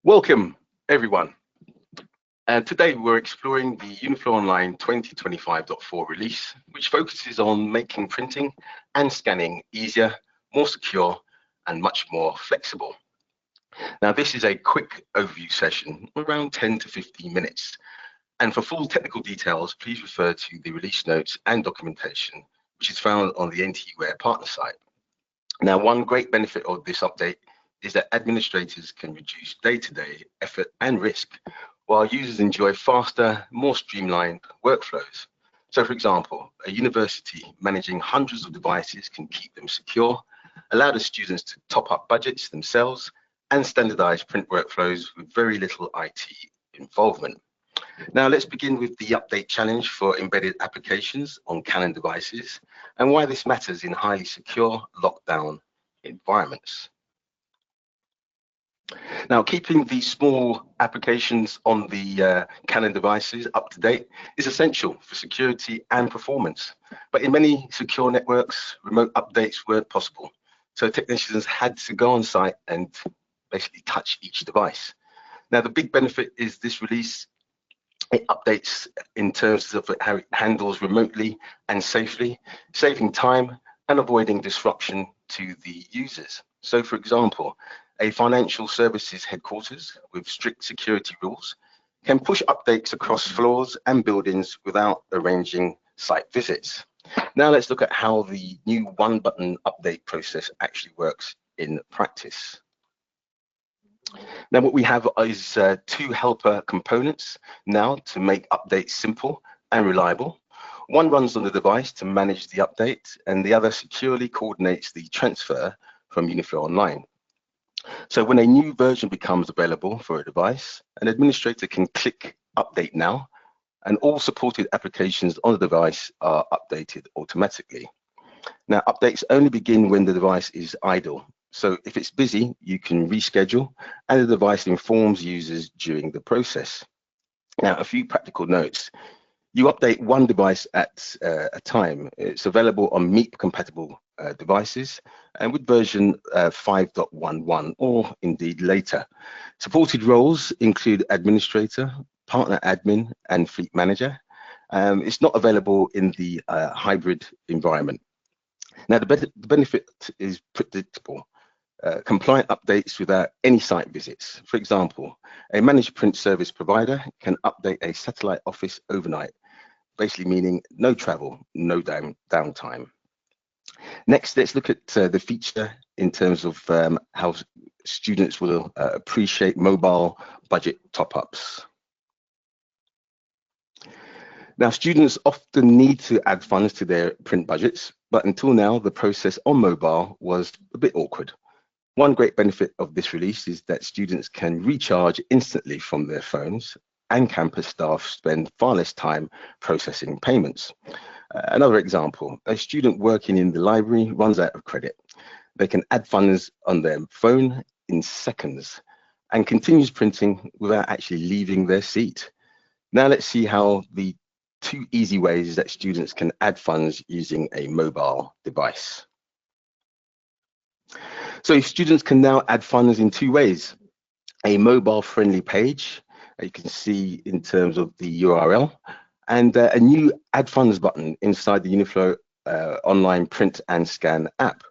Welcome, everyone. And today we're exploring the uniFLOW Online 2025.4 release, which focuses on making printing and scanning easier, more secure, and much more flexible. Now, this is a quick overview session, around 10 to 15 minutes. And for full technical details, please refer to the release notes and documentation, which is found on the NTWare partner site. Now, one great benefit of this update is that administrators can reduce day-to-day effort and risk, while users enjoy faster, more streamlined workflows. So for example, a university managing hundreds of devices can keep them secure, allow the students to top up budgets themselves, and standardize print workflows with very little IT involvement. Now let's begin with the update challenge for embedded applications on Canon devices and why this matters in highly secure lockdown environments. Now, keeping these small applications on the Canon devices up to date is essential for security and performance. But in many secure networks, remote updates weren't possible. So technicians had to go on site and basically touch each device. Now, the big benefit is this release, it updates in terms of how it handles remotely and safely, saving time and avoiding disruption to the users. So for example, a financial services headquarters with strict security rules can push updates across floors and buildings without arranging site visits. Now let's look at how the new one-button update process actually works in practice. Now what we have is two helper components now to make updates simple and reliable. One runs on the device to manage the update, and the other securely coordinates the transfer from uniFLOW Online. So when a new version becomes available for a device, an administrator can click Update Now, and all supported applications on the device are updated automatically. Now, updates only begin when the device is idle. So if it's busy, you can reschedule, and the device informs users during the process. Now, a few practical notes. You update one device at a time. It's available on MEAP compatible devices and with version 5.11 or indeed later. Supported roles include administrator, partner admin, and fleet manager. It's not available in the hybrid environment. Now, the benefit is predictable. Compliant updates without any site visits. For example, a managed print service provider can update a satellite office overnight, basically meaning no travel, no downtime. Next, let's look at the feature in terms of how students will appreciate mobile budget top-ups. Now, students often need to add funds to their print budgets, but until now, the process on mobile was a bit awkward. One great benefit of this release is that students can recharge instantly from their phones, and campus staff spend far less time processing payments. Another example, a student working in the library runs out of credit. They can add funds on their phone in seconds and continues printing without actually leaving their seat. Now let's see how the two easy ways that students can add funds using a mobile device. So students can now add funds in two ways. A mobile-friendly page, you can see in terms of the URL, and a new Add Funds button inside the uniFLOW Online Print and Scan app.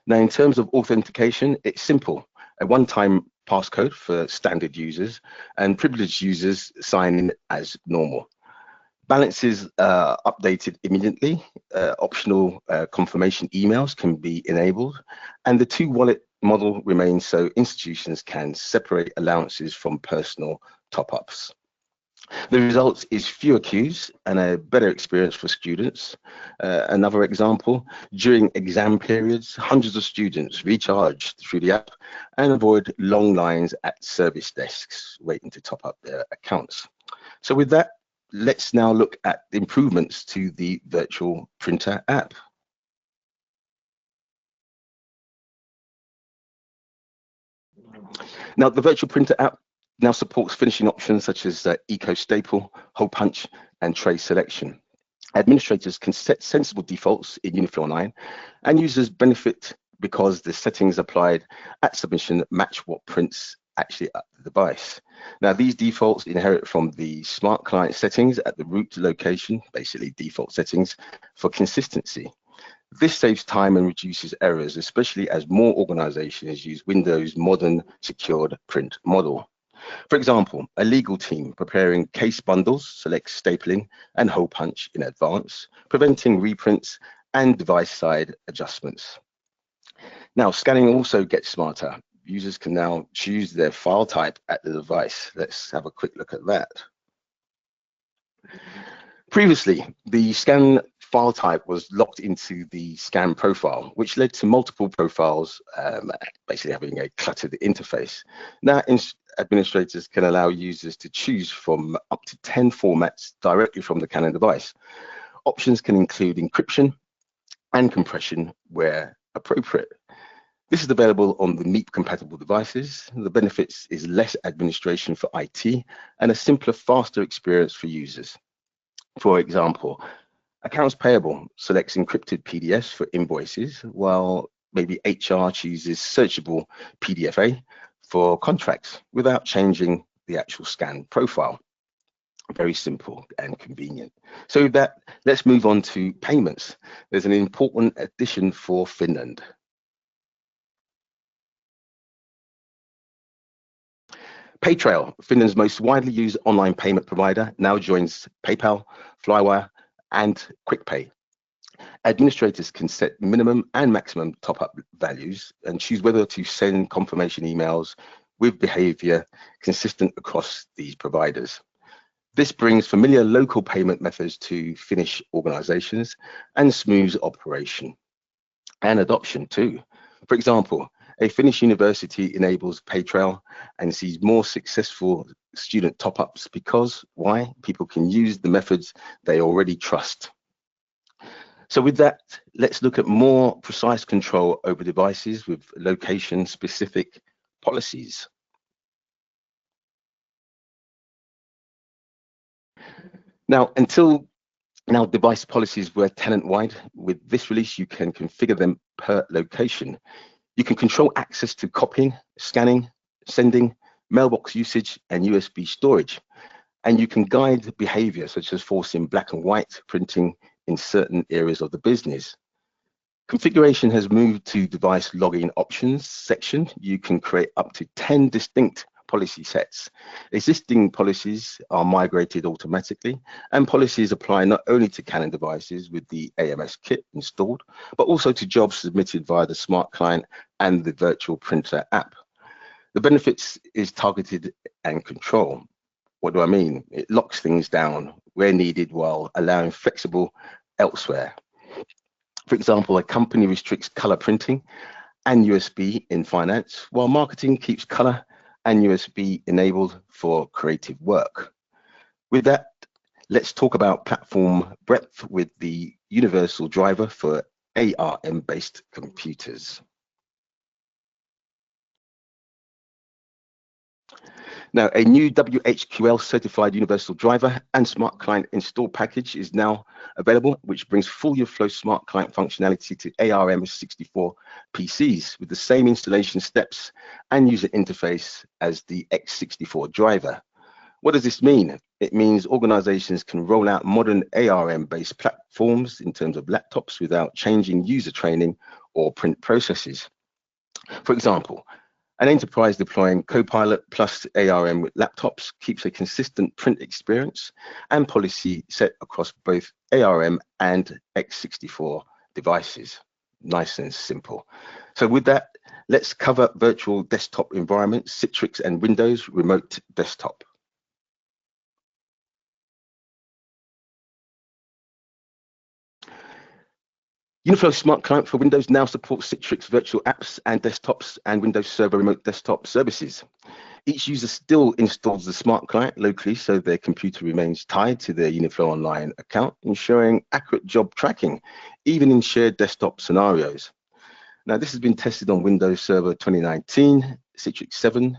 Now, in terms of authentication, it's simple. A one-time passcode for standard users, and privileged users sign in as normal. Balances are updated immediately. Optional confirmation emails can be enabled, and the two-wallet model remains so institutions can separate allowances from personal top-ups. The result is fewer queues and a better experience for students. Another example, during exam periods, hundreds of students recharge through the app and avoid long lines at service desks waiting to top up their accounts. So with that, let's now look at the improvements to the virtual printer app. Now, the virtual printer app now supports finishing options such as eco staple, hole punch, and tray selection. Administrators can set sensible defaults in uniFLOW Online, and users benefit because the settings applied at submission match what prints actually at the device. Now, these defaults inherit from the SmartClient settings at the root location, basically default settings, for consistency. This saves time and reduces errors, especially as more organizations use Windows' modern secured print model. For example, a legal team preparing case bundles selects stapling and hole punch in advance, preventing reprints and device-side adjustments. Now, scanning also gets smarter. Users can now choose their file type at the device. Let's have a quick look at that. Previously, the scan file type was locked into the scan profile, which led to multiple profiles, basically having a cluttered interface. Now, administrators can allow users to choose from up to 10 formats directly from the Canon device. Options can include encryption and compression where appropriate. This is available on the MEAP compatible devices. The benefits is less administration for IT and a simpler, faster experience for users. For example, accounts payable selects encrypted PDFs for invoices, while maybe HR chooses searchable PDFA for contracts without changing the actual scan profile. Very simple and convenient. So with that, let's move on to payments. There's an important addition for Finland. Paytrail, Finland's most widely used online payment provider, now joins PayPal, Flywire, and QuickPay. Administrators can set minimum and maximum top-up values and choose whether to send confirmation emails with behavior consistent across these providers. This brings familiar local payment methods to Finnish organizations and smooths operation and adoption too. For example, a Finnish university enables Paytrail and sees more successful student top-ups because, why? People can use the methods they already trust. So with that, let's look at more precise control over devices with location-specific policies. Now, device policies were tenant-wide. With this release, you can configure them per location. You can control access to copying, scanning, sending, mailbox usage, and USB storage. And you can guide behavior, such as forcing black and white printing in certain areas of the business. Configuration has moved to device login options section. You can create up to 10 distinct policy sets. Existing policies are migrated automatically, and policies apply not only to Canon devices with the AMS kit installed, but also to jobs submitted via the SmartClient and the virtual printer app. The benefits is targeted and control. What do I mean? It locks things down where needed while allowing flexible elsewhere. For example, a company restricts color printing and USB in finance, while marketing keeps color and USB enabled for creative work. With that, let's talk about platform breadth with the universal driver for ARM-based computers. Now, a new WHQL certified universal driver and SmartClient install package is now available, which brings full uniFLOW SmartClient functionality to ARM64 PCs with the same installation steps and user interface as the x64 driver. What does this mean? It means organizations can roll out modern ARM-based platforms in terms of laptops without changing user training or print processes. For example, an enterprise deploying Copilot plus ARM with laptops keeps a consistent print experience and policy set across both ARM and x64 devices. Nice and simple. So with that, let's cover virtual desktop environments, Citrix and Windows Remote Desktop. uniFLOW SmartClient for Windows now supports Citrix virtual apps and desktops and Windows Server remote desktop services. Each user still installs the SmartClient locally so their computer remains tied to their uniFLOW Online account, ensuring accurate job tracking, even in shared desktop scenarios. Now, this has been tested on Windows Server 2019, Citrix 7,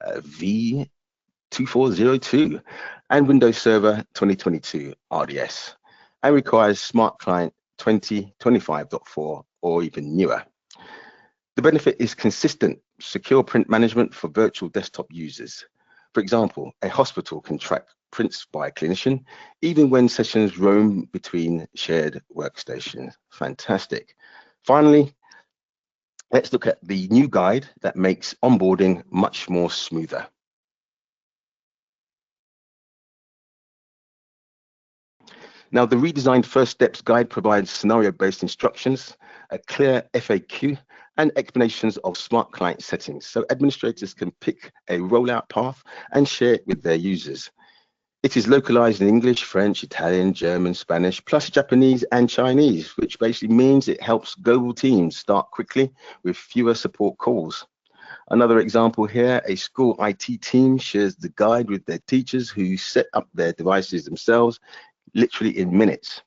v2402, and Windows Server 2022 RDS, and requires SmartClient 2025.4 or even newer. The benefit is consistent secure print management for virtual desktop users. For example, a hospital can track prints by a clinician, even when sessions roam between shared workstations. Fantastic. Finally, let's look at the new guide that makes onboarding much more smoother. Now, the redesigned First Steps guide provides scenario-based instructions, a clear FAQ, and explanations of SmartClient settings, so administrators can pick a rollout path and share it with their users. It is localized in English, French, Italian, German, Spanish, plus Japanese and Chinese, which basically means it helps global teams start quickly with fewer support calls. Another example here, a school IT team shares the guide with their teachers who set up their devices themselves, literally in minutes.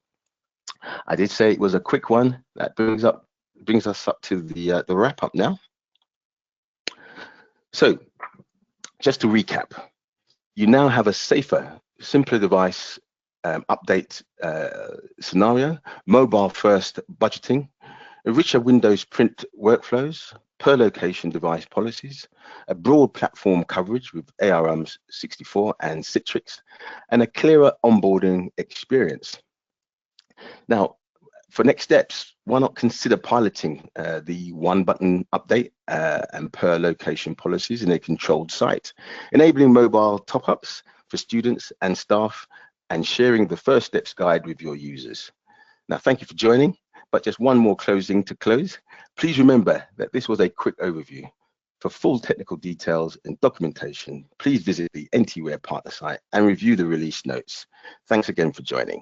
I did say it was a quick one. That brings us up to the wrap up now. So just to recap, you now have a safer, simpler device update scenario, mobile first budgeting, richer Windows print workflows, per location device policies, a broad platform coverage with ARM64 and Citrix, and a clearer onboarding experience. Now, for next steps, why not consider piloting the one button update and per location policies in a controlled site, enabling mobile top-ups for students and staff, and sharing the First Steps guide with your users. Now, thank you for joining, but just one more closing to close. Please remember that this was a quick overview. For full technical details and documentation, please visit the NTWare partner site and review the release notes. Thanks again for joining.